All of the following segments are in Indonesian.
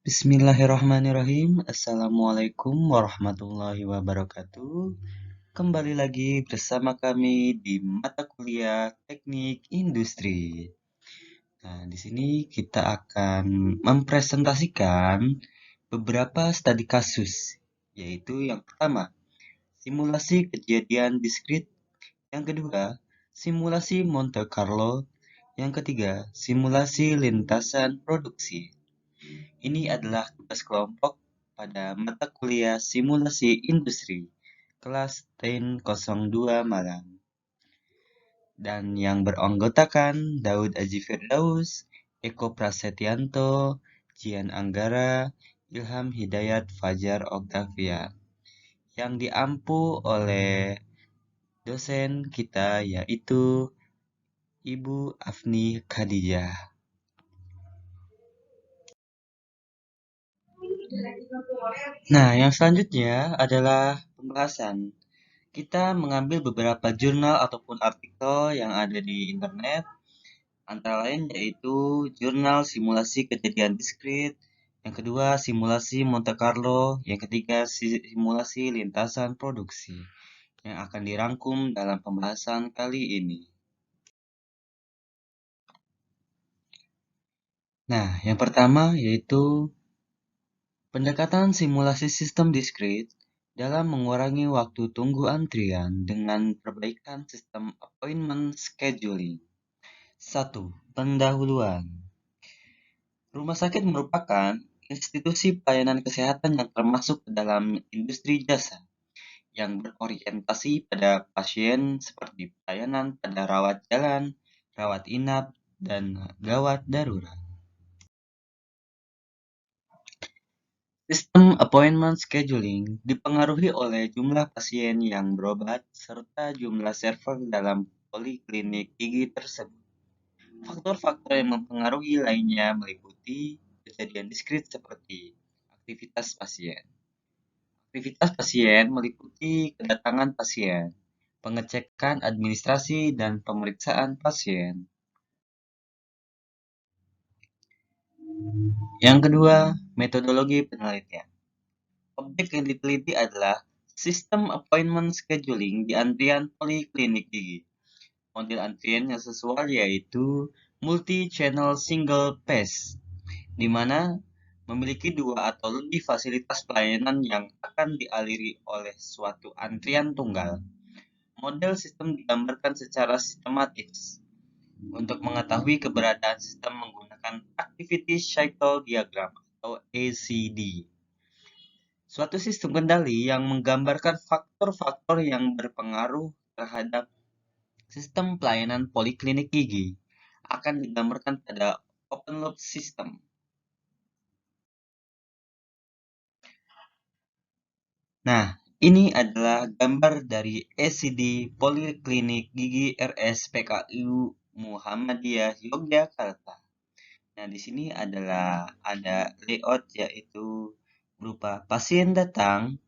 Bismillahirrahmanirrahim. Assalamualaikum warahmatullahi wabarakatuh. Kembali lagi bersama kami di mata kuliah Teknik Industri. Nah, di sini kita akan mempresentasikan beberapa studi kasus, yaitu yang pertama, simulasi kejadian diskrit, yang kedua, simulasi Monte Carlo, yang ketiga, simulasi lintasan produksi. Ini adalah tugas kelompok pada mata kuliah Simulasi Industri, kelas 1002 Malang. Dan yang beranggotakan Daud Aji Firdaus, Eko Prasetyanto, Jian Anggara, Ilham Hidayat Fajar Octavia. Yang diampu oleh dosen kita yaitu Ibu Afni Khadijah. Nah, yang selanjutnya adalah pembahasan. Kita mengambil beberapa jurnal ataupun artikel yang ada di internet, antara lain yaitu jurnal simulasi kejadian diskrit, yang kedua simulasi Monte Carlo, yang ketiga simulasi lintasan produksi, yang akan dirangkum dalam pembahasan kali ini. Nah, yang pertama yaitu pendekatan simulasi sistem diskrit dalam mengurangi waktu tunggu antrian dengan perbaikan sistem appointment scheduling. 1. Pendahuluan. Rumah sakit merupakan institusi pelayanan kesehatan yang termasuk ke dalam industri jasa yang berorientasi pada pasien seperti pelayanan pada rawat jalan, rawat inap, dan gawat darurat. Sistem appointment scheduling dipengaruhi oleh jumlah pasien yang berobat serta jumlah server dalam poliklinik gigi tersebut. Faktor-faktor yang mempengaruhi lainnya meliputi kejadian diskrit seperti aktivitas pasien. Aktivitas pasien meliputi kedatangan pasien, pengecekan administrasi, dan pemeriksaan pasien. Yang kedua, metodologi penelitian. Objek yang diteliti adalah sistem appointment scheduling di antrian poliklinik gigi. Model antrian yang sesuai yaitu multi-channel single pass, di mana memiliki dua atau lebih fasilitas pelayanan yang akan dialiri oleh suatu antrian tunggal. Model sistem digambarkan secara sistematis. Untuk mengetahui keberadaan sistem menggunakan Activity Cycle Diagram atau ACD. Suatu sistem kendali yang menggambarkan faktor-faktor yang berpengaruh terhadap sistem pelayanan poliklinik gigi akan digambarkan pada open loop system. Nah, ini adalah gambar dari ACD Poliklinik Gigi RS PKU Muhammadiyah Yogyakarta. Nah, di sini ada layout yaitu berupa pasien datang,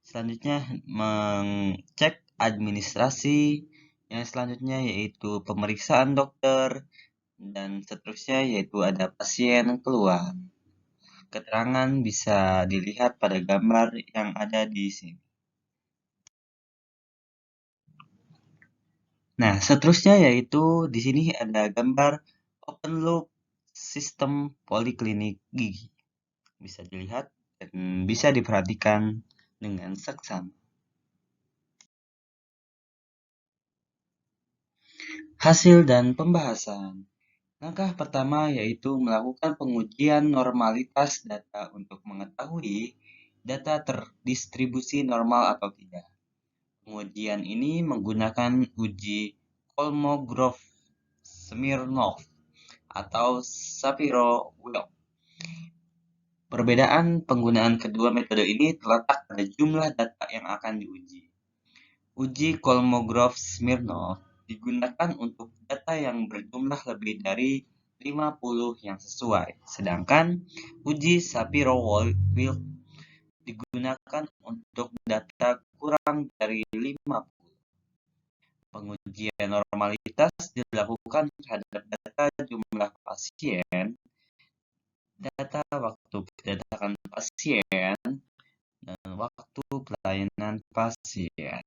selanjutnya mengecek administrasi, yang selanjutnya yaitu pemeriksaan dokter, dan seterusnya yaitu ada pasien keluar. Keterangan bisa dilihat pada gambar yang ada di sini. Nah, seterusnya yaitu di sini ada gambar open loop sistem poliklinik gigi. Bisa dilihat dan bisa diperhatikan dengan seksama. Hasil dan pembahasan. Langkah pertama yaitu melakukan pengujian normalitas data untuk mengetahui data terdistribusi normal atau tidak. Pengujian ini menggunakan uji Kolmogorov-Smirnov atau Shapiro-Wilk. Perbedaan penggunaan kedua metode ini terletak pada jumlah data yang akan diuji. Uji Kolmogorov-Smirnov digunakan untuk data yang berjumlah lebih dari 50 yang sesuai, sedangkan uji Shapiro-Wilk digunakan untuk data kurang dari 50. Pengujian normalitas dilakukan terhadap data jumlah pasien, data waktu waktu kedatangan pasien, dan waktu pelayanan pasien.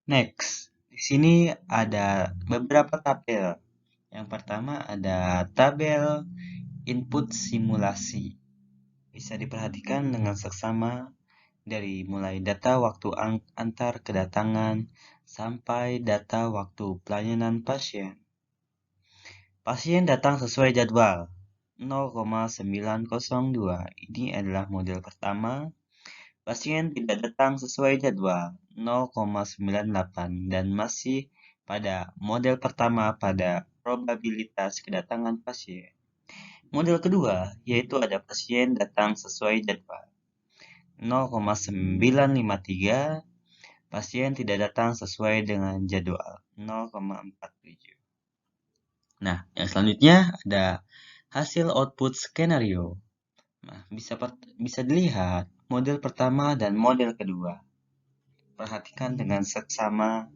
Next, di sini ada beberapa tabel. Yang pertama ada tabel input simulasi. Bisa diperhatikan dengan seksama dari mulai data waktu antar kedatangan sampai data waktu pelayanan pasien. Pasien datang sesuai jadwal 0,902. Ini adalah model pertama. Pasien tidak datang sesuai jadwal 0,98 dan masih pada model pertama pada probabilitas kedatangan pasien. Model kedua yaitu ada pasien datang sesuai jadwal 0,953, pasien tidak datang sesuai dengan jadwal 0,47. Nah, yang selanjutnya ada hasil output skenario. Nah, bisa dilihat model pertama dan model kedua. Perhatikan dengan seksama.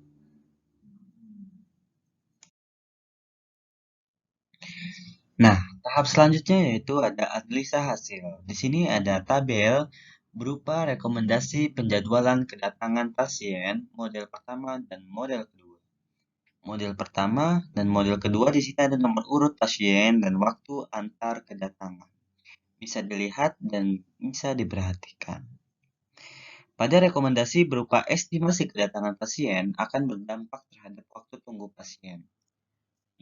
Nah, tahap selanjutnya yaitu ada analisa hasil. Di sini ada tabel berupa rekomendasi penjadwalan kedatangan pasien model pertama dan model kedua. Model pertama dan model kedua di sini ada nomor urut pasien dan waktu antar kedatangan. Bisa dilihat dan bisa diperhatikan. Pada rekomendasi berupa estimasi kedatangan pasien akan berdampak terhadap waktu tunggu pasien.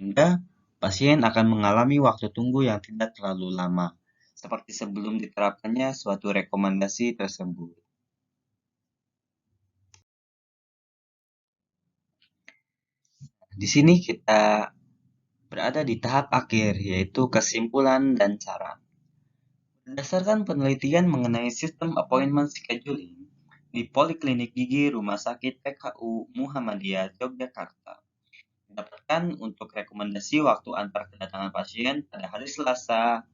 Hingga pasien akan mengalami waktu tunggu yang tidak terlalu lama, seperti sebelum diterapkannya suatu rekomendasi tersebut. Di sini kita berada di tahap akhir, yaitu kesimpulan dan saran. Berdasarkan penelitian mengenai sistem appointment scheduling di Poliklinik Gigi Rumah Sakit PKU Muhammadiyah Yogyakarta, didapatkan untuk rekomendasi waktu antar kedatangan pasien pada hari Selasa,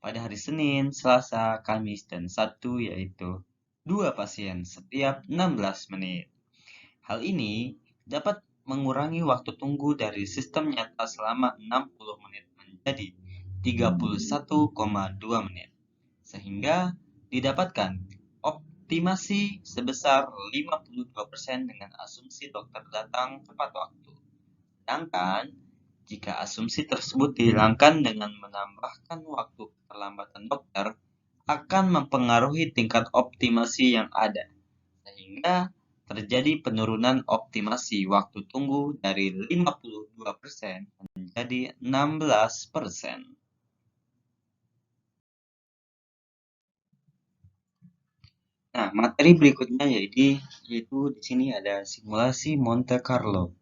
pada hari Senin, Selasa, Kamis, dan Sabtu, yaitu 2 pasien setiap 16 menit. Hal ini dapat mengurangi waktu tunggu dari sistem nyata selama 60 menit menjadi 31,2 menit, sehingga didapatkan optimasi sebesar 52% dengan asumsi dokter datang tepat waktu. Sedangkan jika asumsi tersebut dihilangkan dengan menambahkan waktu keterlambatan dokter, akan mempengaruhi tingkat optimasi yang ada, sehingga terjadi penurunan optimasi waktu tunggu dari 52% menjadi 16%. Nah, materi berikutnya yaitu di sini ada simulasi Monte Carlo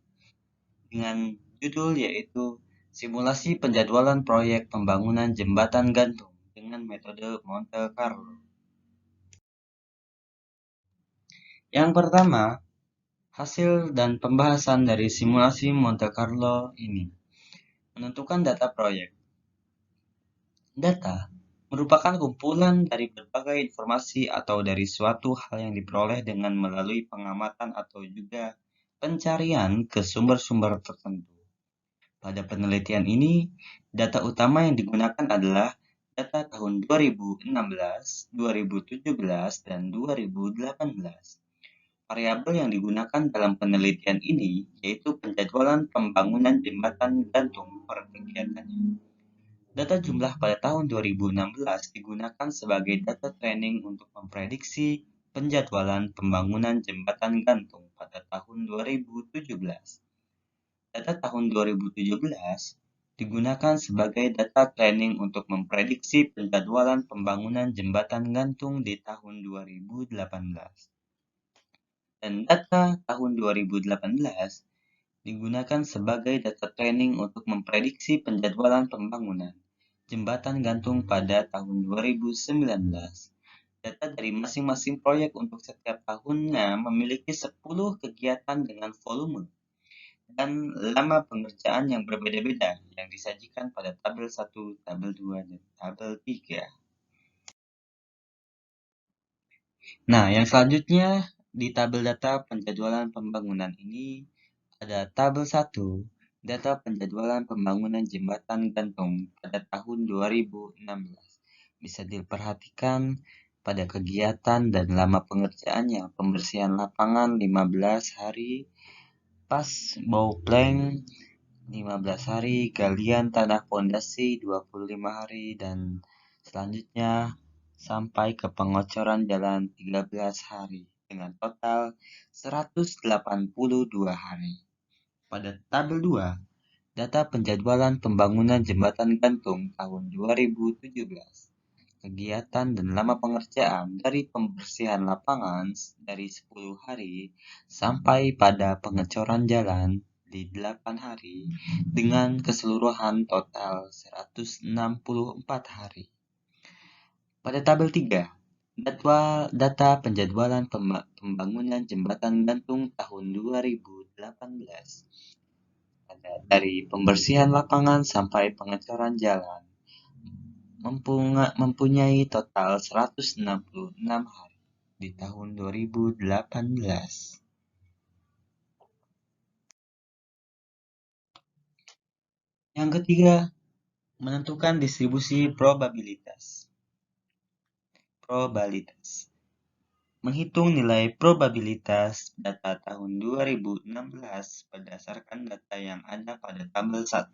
dengan judul yaitu simulasi penjadwalan proyek pembangunan jembatan gantung dengan metode Monte Carlo. Yang pertama, hasil dan pembahasan dari simulasi Monte Carlo ini menentukan data proyek. Data merupakan kumpulan dari berbagai informasi atau dari suatu hal yang diperoleh dengan melalui pengamatan atau juga pencarian ke sumber-sumber tertentu. Pada penelitian ini, data utama yang digunakan adalah data tahun 2016, 2017, dan 2018. Variabel yang digunakan dalam penelitian ini yaitu penjadwalan pembangunan jembatan gantung per kegiatannya. Data jumlah pada tahun 2016 digunakan sebagai data training untuk memprediksi penjadwalan pembangunan jembatan gantung pada tahun 2017. Data tahun 2017 digunakan sebagai data training untuk memprediksi penjadwalan pembangunan jembatan gantung di tahun 2018. Dan data tahun 2018 digunakan sebagai data training untuk memprediksi penjadwalan pembangunan jembatan gantung pada tahun 2019. Data dari masing-masing proyek untuk setiap tahunnya memiliki 10 kegiatan dengan volume dan lama pengerjaan yang berbeda-beda yang disajikan pada tabel 1, tabel 2, dan tabel 3. Nah, yang selanjutnya di tabel data penjadwalan pembangunan ini ada tabel 1, data penjadwalan pembangunan jembatan gantung pada tahun 2016. Bisa diperhatikan pada kegiatan dan lama pengerjaannya, pembersihan lapangan 15 hari, pas bau plank 15 hari, galian tanah pondasi 25 hari, dan selanjutnya sampai ke pengocoran jalan 13 hari dengan total 182 hari. Pada tabel 2, data penjadwalan pembangunan jembatan gantung tahun 2017. Kegiatan dan lama pengerjaan dari pembersihan lapangan dari 10 hari sampai pada pengecoran jalan di 8 hari dengan keseluruhan total 164 hari. Pada tabel 3, data penjadwalan pembangunan jembatan gantung tahun 2018. Dari pembersihan lapangan sampai pengecoran jalan mempunyai total 166 hari di tahun 2018. Yang ketiga, menentukan distribusi probabilitas. Menghitung nilai probabilitas data tahun 2016 berdasarkan data yang ada pada tabel 1.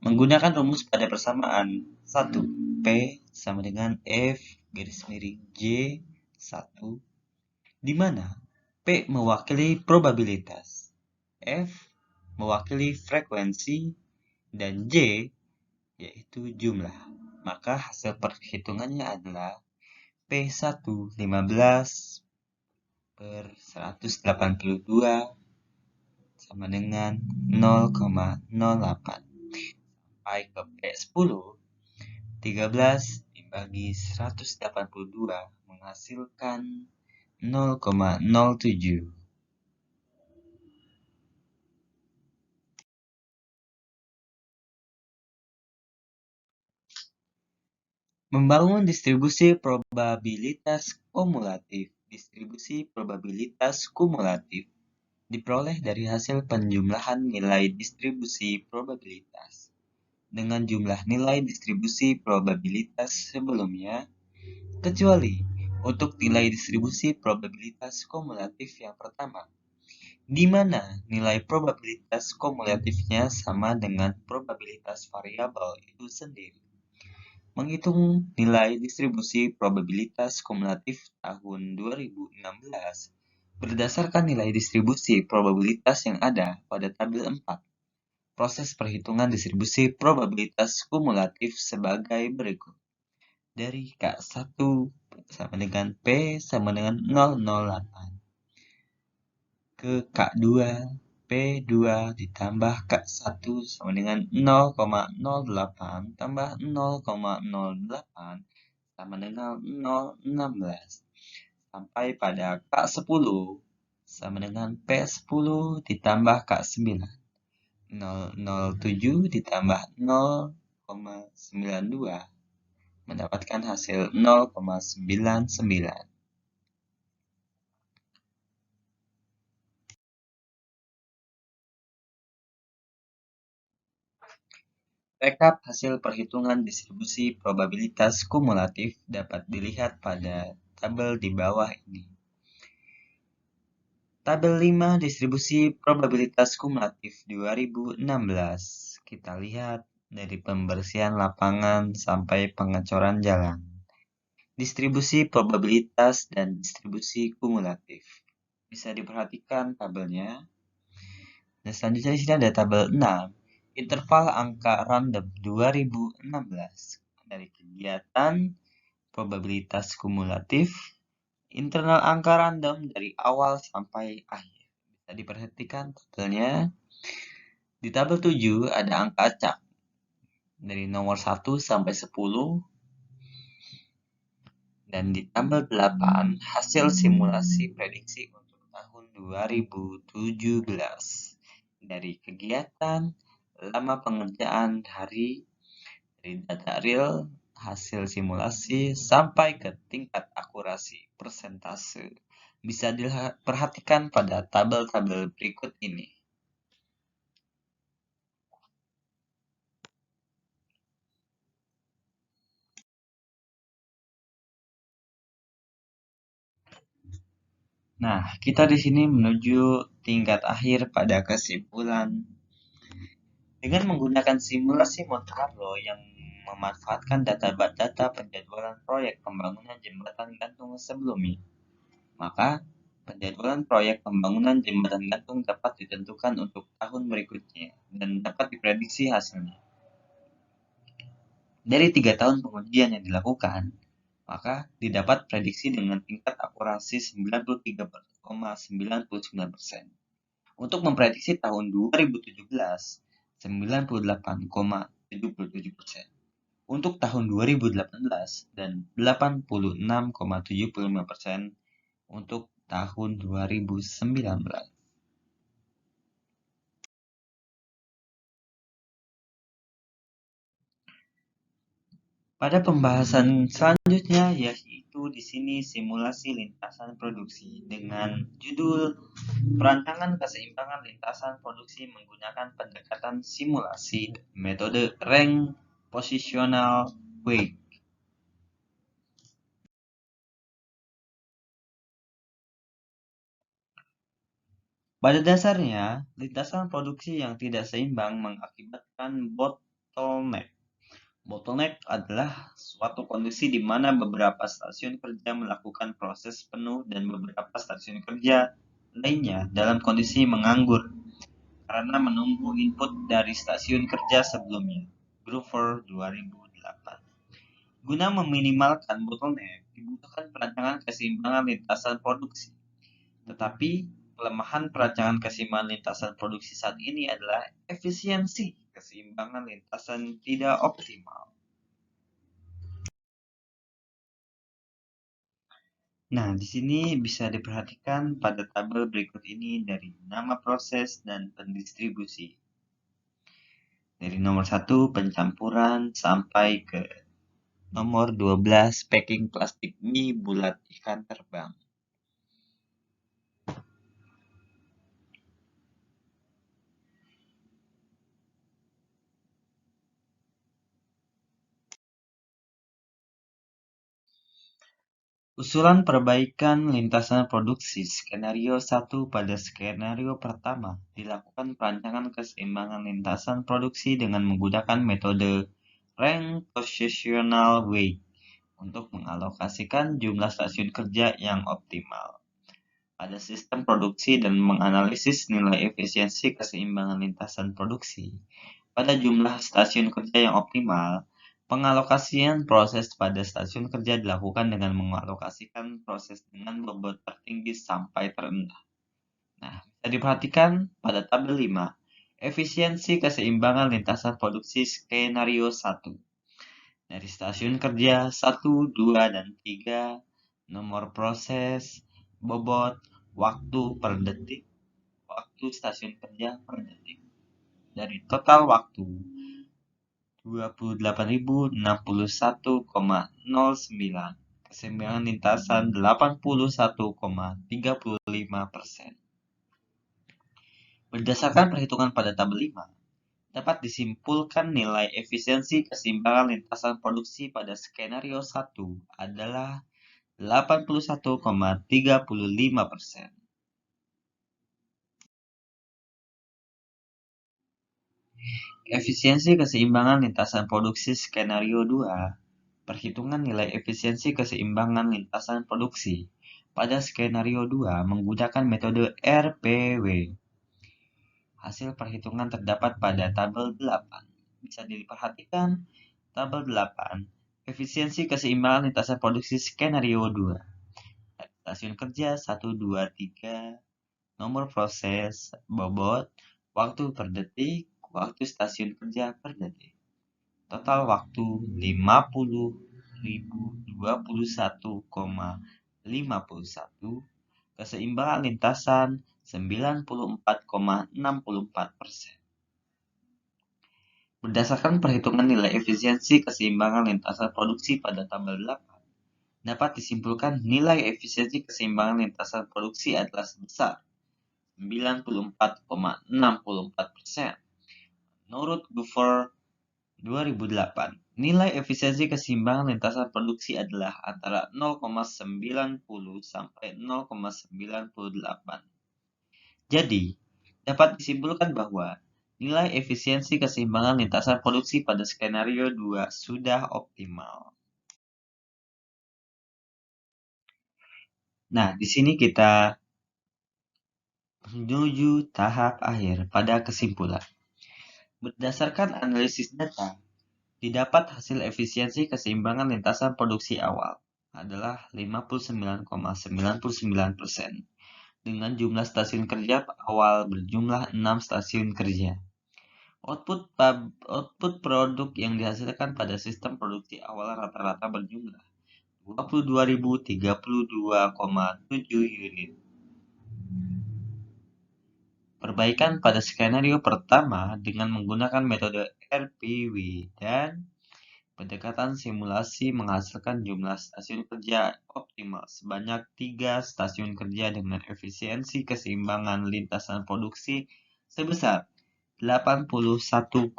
Menggunakan rumus pada persamaan 1. P sama dengan F garis miring J 1, di mana P mewakili probabilitas, F mewakili frekuensi, dan J yaitu jumlah. Maka hasil perhitungannya adalah P1 15 per 182 sama dengan 0,08. Sampai ke P10 13 dibagi 182 menghasilkan 0,07. Membangun distribusi probabilitas kumulatif. Distribusi probabilitas kumulatif diperoleh dari hasil penjumlahan nilai distribusi probabilitas dengan jumlah nilai distribusi probabilitas sebelumnya, kecuali untuk nilai distribusi probabilitas kumulatif yang pertama, di mana nilai probabilitas kumulatifnya sama dengan probabilitas variabel itu sendiri. Menghitung nilai distribusi probabilitas kumulatif tahun 2016 berdasarkan nilai distribusi probabilitas yang ada pada tabel 4. Proses perhitungan distribusi probabilitas kumulatif sebagai berikut. Dari K1 sama dengan P sama dengan 008 ke K2, P2 ditambah K1 sama dengan 0,08 tambah 0,08 sama dengan 0,16 sampai pada K10 sama dengan P10 ditambah K9. 007 ditambah 0,92 mendapatkan hasil 0,99. Rekap hasil perhitungan distribusi probabilitas kumulatif dapat dilihat pada tabel di bawah ini. Tabel 5 distribusi probabilitas kumulatif 2016. Kita lihat dari pembersihan lapangan sampai pengecoran jalan. Distribusi probabilitas dan distribusi kumulatif. Bisa diperhatikan tabelnya. Dan selanjutnya di sini ada tabel 6. Interval angka random 2016 dari kegiatan probabilitas kumulatif, internal angka random dari awal sampai akhir. Bisa diperhatikan tabelnya. Di tabel 7 ada angka acak dari nomor 1 sampai 10. Dan di tabel 8 hasil simulasi prediksi untuk tahun 2017 dari kegiatan, lama pengerjaan hari, dari data real, hasil simulasi sampai ke tingkat akurasi persentase bisa diperhatikan pada tabel-tabel berikut ini. Nah, kita di sini menuju tingkat akhir pada kesimpulan. Dengan menggunakan simulasi Monte Carlo yang memanfaatkan data penjadwalan proyek pembangunan jembatan gantung sebelumnya, maka penjadwalan proyek pembangunan jembatan gantung dapat ditentukan untuk tahun berikutnya dan dapat diprediksi hasilnya. Dari 3 tahun pengujian yang dilakukan, maka didapat prediksi dengan tingkat akurasi 93,99%. Untuk memprediksi tahun 2017, 98,77%. Untuk tahun 2018 dan 86,75% untuk tahun 2019. Pada pembahasan selanjutnya yaitu di sini simulasi lintasan produksi dengan judul Perancangan Keseimbangan Lintasan Produksi menggunakan pendekatan simulasi metode rank positional weight. Pada dasarnya, lintasan produksi yang tidak seimbang mengakibatkan bottleneck. Bottleneck adalah suatu kondisi di mana beberapa stasiun kerja melakukan proses penuh dan beberapa stasiun kerja lainnya dalam kondisi menganggur karena menunggu input dari stasiun kerja sebelumnya. Groover 2008. Guna meminimalkan bottleneck, dibutuhkan perancangan keseimbangan lintasan produksi. Tetapi kelemahan perancangan keseimbangan lintasan produksi saat ini adalah efisiensi keseimbangan lintasan tidak optimal. Nah, di sini bisa diperhatikan pada tabel berikut ini dari nama proses dan pendistribusi. Dari nomor 1 pencampuran sampai ke nomor 12 packing plastik mie bulat ikan terbang. Usulan perbaikan lintasan produksi skenario 1 pada skenario pertama dilakukan perancangan keseimbangan lintasan produksi dengan menggunakan metode rank positional weight untuk mengalokasikan jumlah stasiun kerja yang optimal pada sistem produksi dan menganalisis nilai efisiensi keseimbangan lintasan produksi pada jumlah stasiun kerja yang optimal. Pengalokasian proses pada stasiun kerja dilakukan dengan mengalokasikan proses dengan bobot tertinggi sampai terendah. Nah, bisa diperhatikan pada tabel 5, efisiensi keseimbangan lintasan produksi skenario 1. Dari stasiun kerja 1, 2, dan 3, nomor proses, bobot, waktu per detik, waktu stasiun kerja per detik. Dari total waktu 28.061,09, keseimbangan lintasan 81,35%. Berdasarkan perhitungan pada tabel 5, dapat disimpulkan nilai efisiensi keseimbangan lintasan produksi pada skenario 1 adalah 81,35%. Efisiensi keseimbangan lintasan produksi skenario 2. Perhitungan nilai efisiensi keseimbangan lintasan produksi pada skenario 2 menggunakan metode RPW. Hasil perhitungan terdapat pada tabel 8. Bisa diperhatikan tabel 8. Efisiensi keseimbangan lintasan produksi skenario 2. Stasiun kerja 1, 2, 3. Nomor proses, bobot, waktu per detik, waktu stasiun kerja per detik. Total waktu 50.021,51. Keseimbangan lintasan 94,64%. Berdasarkan perhitungan nilai efisiensi keseimbangan lintasan produksi pada tabel 8, dapat disimpulkan nilai efisiensi keseimbangan lintasan produksi adalah sebesar 94,64%. Menurut Guver 2008, nilai efisiensi keseimbangan lintasan produksi adalah antara 0,90 sampai 0,98. Jadi, dapat disimpulkan bahwa nilai efisiensi keseimbangan lintasan produksi pada skenario 2 sudah optimal. Nah, di sini kita menuju tahap akhir pada kesimpulan. Berdasarkan analisis data, didapat hasil efisiensi keseimbangan lintasan produksi awal adalah 59,99% dengan jumlah stasiun kerja awal berjumlah 6 stasiun kerja. Output produk yang dihasilkan pada sistem produksi awal rata-rata berjumlah 22.032,7 unit. Perbaikan pada skenario pertama dengan menggunakan metode RPW dan pendekatan simulasi menghasilkan jumlah stasiun kerja optimal sebanyak 3 stasiun kerja dengan efisiensi keseimbangan lintasan produksi sebesar 81,35%.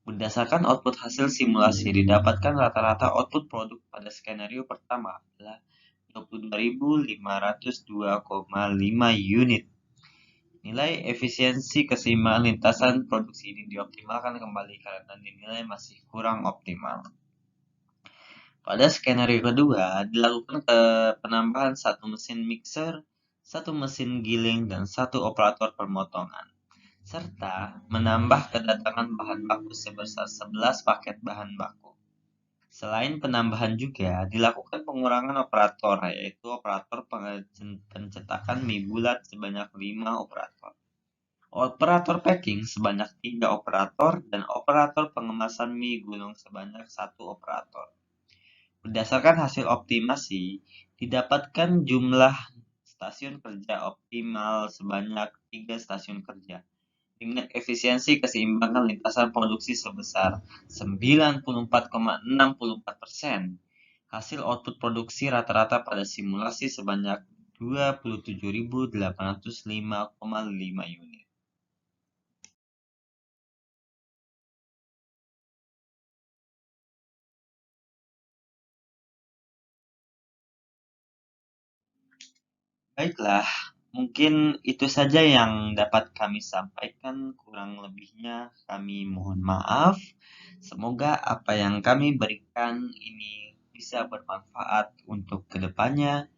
Berdasarkan output hasil simulasi, didapatkan rata-rata output produk pada skenario pertama adalah 22.502,5 unit. Nilai efisiensi keseimbangan lintasan produksi ini dioptimalkan kembali karena dinilai masih kurang optimal. Pada skenario kedua, dilakukan penambahan satu mesin mixer, satu mesin giling, dan satu operator pemotongan, serta menambah kedatangan bahan baku sebesar 11 paket bahan baku. Selain penambahan juga dilakukan pengurangan operator, yaitu operator pencetakan mie bulat sebanyak 5 operator, operator packing sebanyak 3 operator, dan operator pengemasan mie gulung sebanyak 1 operator. Berdasarkan hasil optimasi, didapatkan jumlah stasiun kerja optimal sebanyak 3 stasiun kerja dengan efisiensi keseimbangan lintasan produksi sebesar 94,64%. Hasil output produksi rata-rata pada simulasi sebanyak 27.805,5 unit. Baiklah, mungkin itu saja yang dapat kami sampaikan. Kurang lebihnya kami mohon maaf. Semoga apa yang kami berikan ini bisa bermanfaat untuk kedepannya,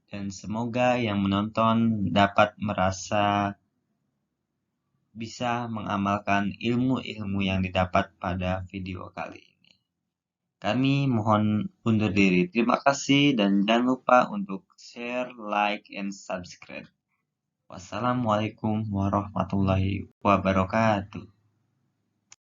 dan semoga yang menonton dapat merasa bisa mengamalkan ilmu-ilmu yang didapat pada video kali ini. Kami mohon undur diri. Terima kasih dan jangan lupa untuk share, like, and subscribe. Wassalamualaikum warahmatullahi wabarakatuh.